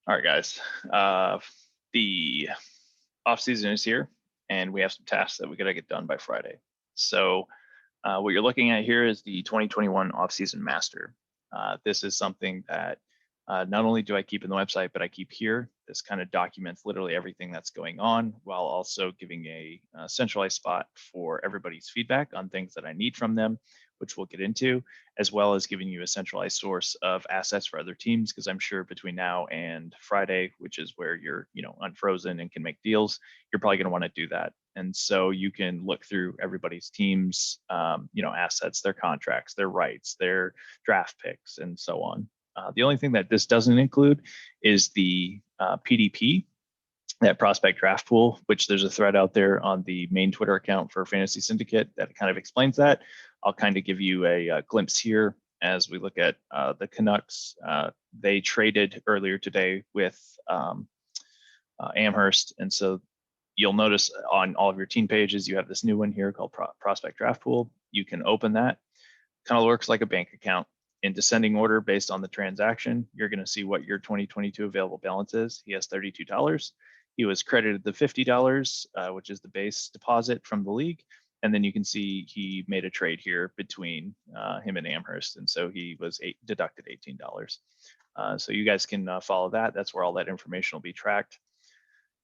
All right, guys. The off season is here, and we have some tasks that we got to get done by Friday. So, what you're looking at here is the 2021 off season master. This is something that not only do I keep in the website, but I keep here. This kind of documents literally everything that's going on, while also giving a centralized spot for everybody's feedback on things that I need from them, which we'll get into, as well as giving you a centralized source of assets for other teams. Because I'm sure between now and Friday, which is where you're, unfrozen and can make deals, you're probably going to want to do that. And so you can look through everybody's teams, assets, their contracts, their rights, their draft picks, and so on. The only thing that this doesn't include is the PDP, that prospect draft pool, which there's a thread out there on the main Twitter account for Fantasy Syndicate that kind of explains that. I'll kind of give you a glimpse here as we look at the Canucks. They traded earlier today with Amherst, and so you'll notice on all of your team pages, you have this new one here called Prospect Draft Pool. You can open that. Kind of works like a bank account. In descending order based on the transaction, you're going to see what your 2022 available balance is. He has $32. He was credited the $50, which is the base deposit from the league. And then you can see he made a trade here between him and Amherst. And so he was deducted $18. So you guys can follow that. That's where all that information will be tracked.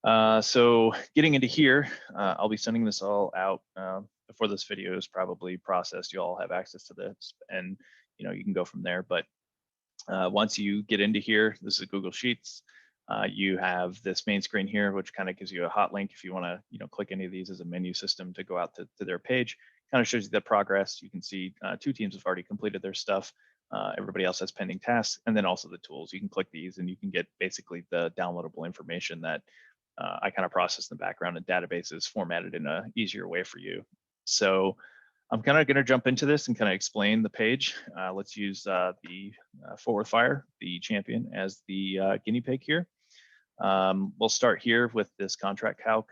So getting into here, I'll be sending this all out before this video is probably processed. You all have access to this, and you can go from there. But once you get into here, this is Google Sheets. You have this main screen here, which kind of gives you a hot link if you want to, click any of these as a menu system to go out to their page. Kind of shows you the progress. You can see 2 teams have already completed their stuff. Everybody else has pending tasks, and then also the tools. You can click these, and you can get basically the downloadable information that I kind of process in the background, and databases formatted in a easier way for you. So I'm kind of going to jump into this and kind of explain the page. Let's use the forward fire, the champion, as the guinea pig here. We'll start here with this contract calc.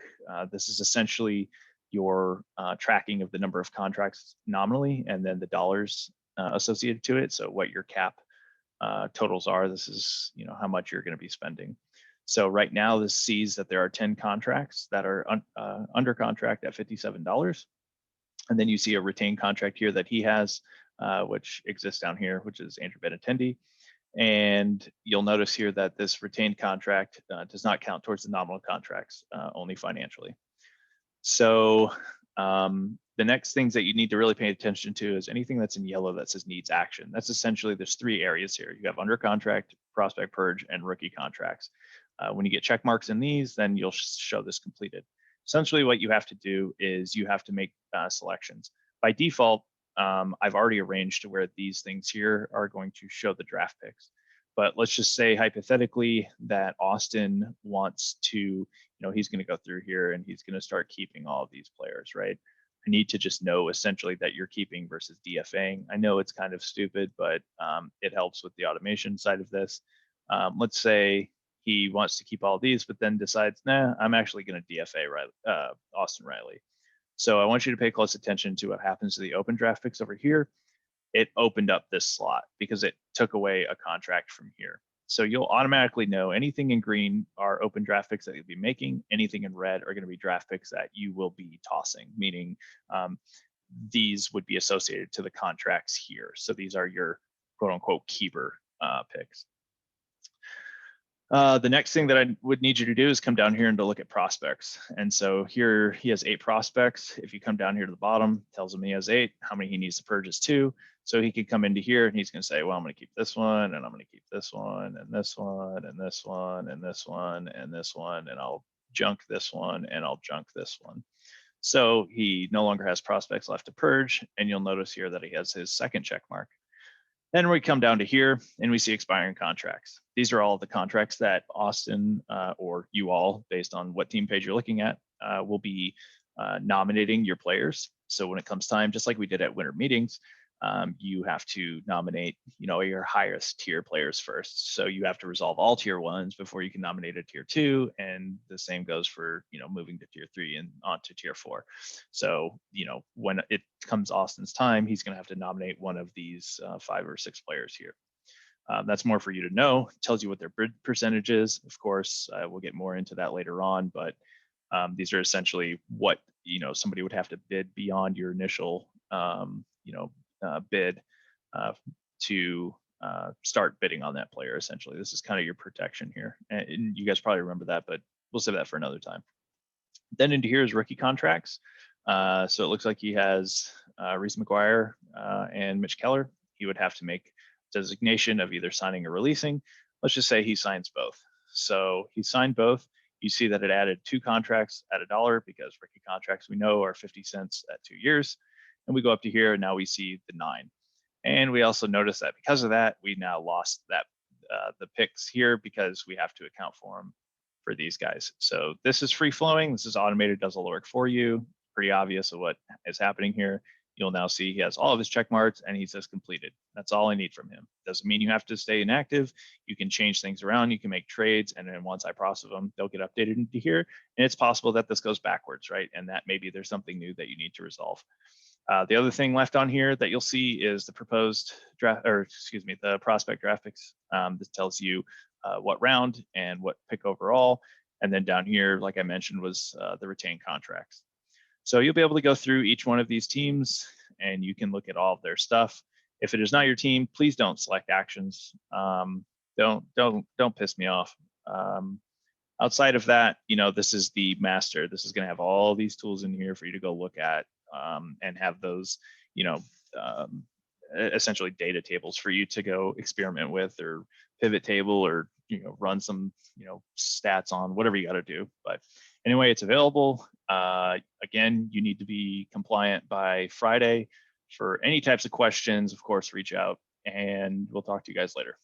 This is essentially your tracking of the number of contracts nominally, and then the dollars associated to it. So what your cap totals are. This is how much you're going to be spending. So right now, this sees that there are 10 contracts that are under contract at $57. And then you see a retained contract here that he has, which exists down here, which is Andrew Benintendi. And you'll notice here that this retained contract does not count towards the nominal contracts, only financially. So the next things that you need to really pay attention to is anything that's in yellow that says needs action. That's essentially, there's 3 areas here. You have under contract, prospect purge, and rookie contracts. When you get check marks in these, then you'll show this completed. Essentially, what you have to do is you have to make selections. By default, I've already arranged to where these things here are going to show the draft picks. But let's just say hypothetically that Austin wants to, he's going to go through here and he's going to start keeping all of these players, right? I need to just know essentially that you're keeping versus DFAing. I know it's kind of stupid, but it helps with the automation side of this. Let's say he wants to keep all these, but then decides, nah, I'm actually going to DFA Austin Riley. So I want you to pay close attention to what happens to the open draft picks over here. It opened up this slot because it took away a contract from here. So you'll automatically know anything in green are open draft picks that you'll be making. Anything in red are going to be draft picks that you will be tossing, meaning these would be associated to the contracts here. So these are your quote unquote keeper picks. The next thing that I would need you to do is come down here and to look at prospects. And so here he has 8 prospects. If you come down here to the bottom, tells him he has 8. How many he needs to purge is 2. So he could come into here and he's going to say, well, I'm going to keep this one, and I'm going to keep this one, and this one, and this one, and this one, and this one, and I'll junk this one, and I'll junk this one. So he no longer has prospects left to purge. And you'll notice here that he has his second check mark. Then we come down to here and we see expiring contracts. These are all the contracts that Austin or you all, based on what team page you're looking at, will be nominating your players. So when it comes time, just like we did at winter meetings, you have to nominate, your highest tier players first. So you have to resolve all tier 1s before you can nominate a tier 2. And the same goes for, moving to tier 3 and on to tier 4. So, when it comes Austin's time, he's going to have to nominate one of these 5 or 6 players here. That's more for you to know. It tells you what their bid percentage is. Of course, we'll get more into that later on, but these are essentially what somebody would have to bid beyond your initial bid to start bidding on that player. Essentially, this is kind of your protection here, and you guys probably remember that, but we'll save that for another time. Then into here is rookie contracts. So it looks like he has Reese McGuire and Mitch Keller. He would have to make designation of either signing or releasing. Let's just say he signs both. So he signed both. You see that it added 2 contracts at $1 because rookie contracts we know are 50 cents at 2 years. And we go up to here, and now we see the 9. And we also notice that because of that, we now lost that the picks here because we have to account for them for these guys. So this is free flowing. This is automated, does all the work for you. Pretty obvious of what is happening here. You'll now see he has all of his check marks and he says completed. That's all I need from him. Doesn't mean you have to stay inactive. You can change things around. You can make trades. And then once I process them, they'll get updated into here. And it's possible that this goes backwards, right? And that maybe there's something new that you need to resolve. The other thing left on here that you'll see is the proposed draft, or excuse me, the prospect graphics. This tells you what round and what pick overall. And then down here, like I mentioned, was the retained contracts. So you'll be able to go through each one of these teams and you can look at all of their stuff. If it is not your team, please don't select actions. Don't piss me off. Outside of that, this is the master. This is going to have all these tools in here for you to go look at and have those, essentially data tables for you to go experiment with, or pivot table, or run some stats on, whatever you got to do. But anyway, it's available. Again, you need to be compliant by Friday. For any types of questions, of course, reach out, and we'll talk to you guys later.